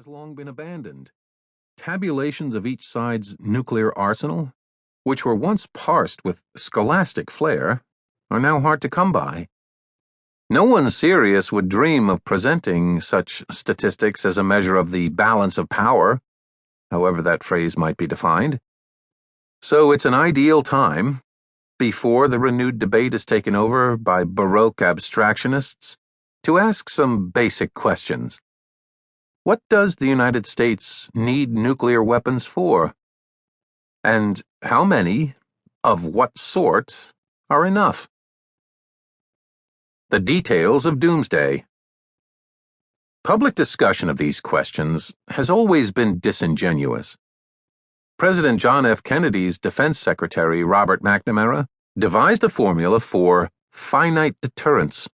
has long been abandoned. Tabulations of each side's nuclear arsenal, which were once parsed with scholastic flair, are now hard to come by. No one serious would dream of presenting such statistics as a measure of the balance of power, however that phrase might be defined. So it's an ideal time, before the renewed debate is taken over by Baroque abstractionists, to ask some basic questions. What does the United States need nuclear weapons for? And how many, of what sort, are enough? The details of doomsday. Public discussion of these questions has always been disingenuous. President John F. Kennedy's Defense Secretary Robert McNamara devised a formula for finite deterrence,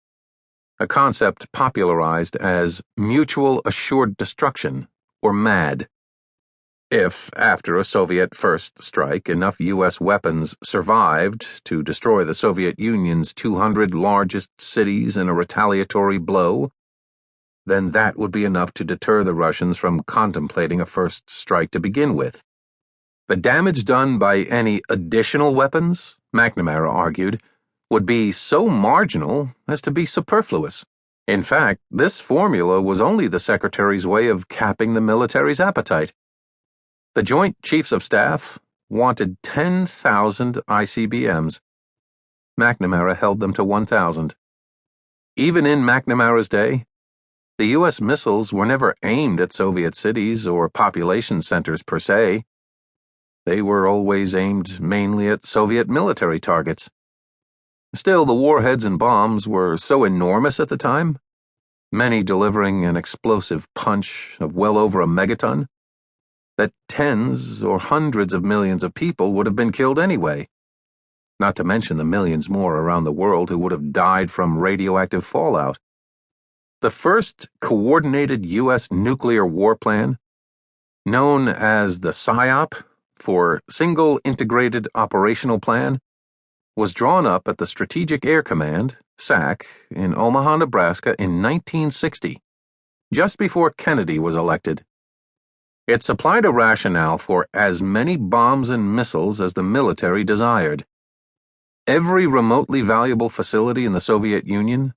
a concept popularized as mutual assured destruction, or MAD. If, after a Soviet first strike, enough U.S. weapons survived to destroy the Soviet Union's 200 largest cities in a retaliatory blow, then that would be enough to deter the Russians from contemplating a first strike to begin with. The damage done by any additional weapons, McNamara argued, would be so marginal as to be superfluous. In fact, this formula was only the Secretary's way of capping the military's appetite. The Joint Chiefs of Staff wanted 10,000 ICBMs. McNamara held them to 1,000. Even in McNamara's day, the U.S. missiles were never aimed at Soviet cities or population centers per se. They were always aimed mainly at Soviet military targets. Still, the warheads and bombs were so enormous at the time, many delivering an explosive punch of well over a megaton, that tens or hundreds of millions of people would have been killed anyway, not to mention the millions more around the world who would have died from radioactive fallout. The first coordinated U.S. nuclear war plan, known as the PSYOP, for Single Integrated Operational Plan, was drawn up at the Strategic Air Command, SAC, in Omaha, Nebraska in 1960, just before Kennedy was elected. It supplied a rationale for as many bombs and missiles as the military desired. Every remotely valuable facility in the Soviet Union,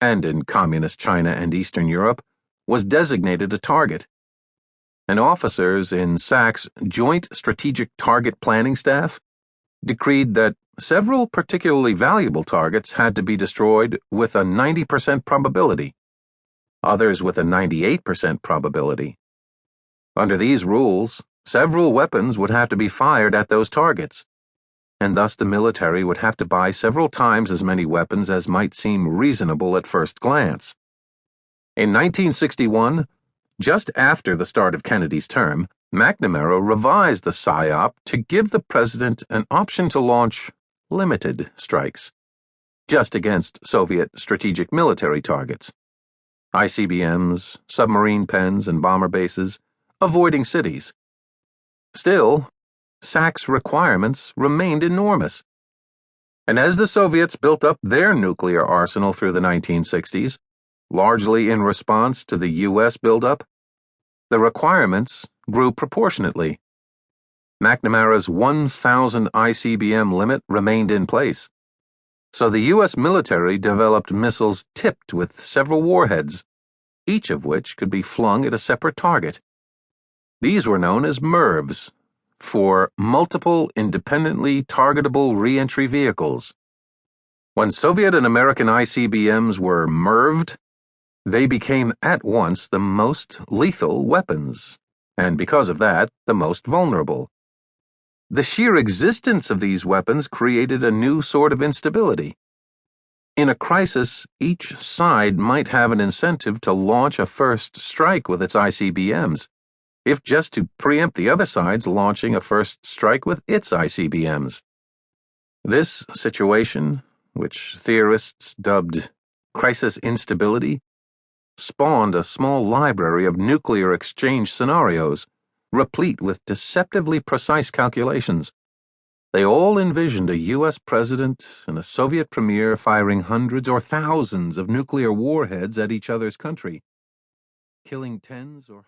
and in Communist China and Eastern Europe, was designated a target. And officers in SAC's Joint Strategic Target Planning Staff decreed that several particularly valuable targets had to be destroyed with a 90% probability, others with a 98% probability. Under these rules, several weapons would have to be fired at those targets, and thus the military would have to buy several times as many weapons as might seem reasonable at first glance. In 1961, just after the start of Kennedy's term, McNamara revised the PSYOP to give the president an option to launch limited strikes, just against Soviet strategic military targets, ICBMs, submarine pens, and bomber bases, avoiding cities. Still, SAC's requirements remained enormous. And as the Soviets built up their nuclear arsenal through the 1960s, largely in response to the U.S. buildup, the requirements grew proportionately. McNamara's 1,000 ICBM limit remained in place, so the U.S. military developed missiles tipped with several warheads, each of which could be flung at a separate target. These were known as MIRVs, for Multiple Independently Targetable Reentry Vehicles. When Soviet and American ICBMs were MIRVed, they became at once the most lethal weapons, and because of that, the most vulnerable. The sheer existence of these weapons created a new sort of instability. In a crisis, each side might have an incentive to launch a first strike with its ICBMs, if just to preempt the other side's launching a first strike with its ICBMs. This situation, which theorists dubbed crisis instability, spawned a small library of nuclear exchange scenarios, replete with deceptively precise calculations. They all envisioned a U.S. president and a Soviet premier firing hundreds or thousands of nuclear warheads at each other's country, killing tens or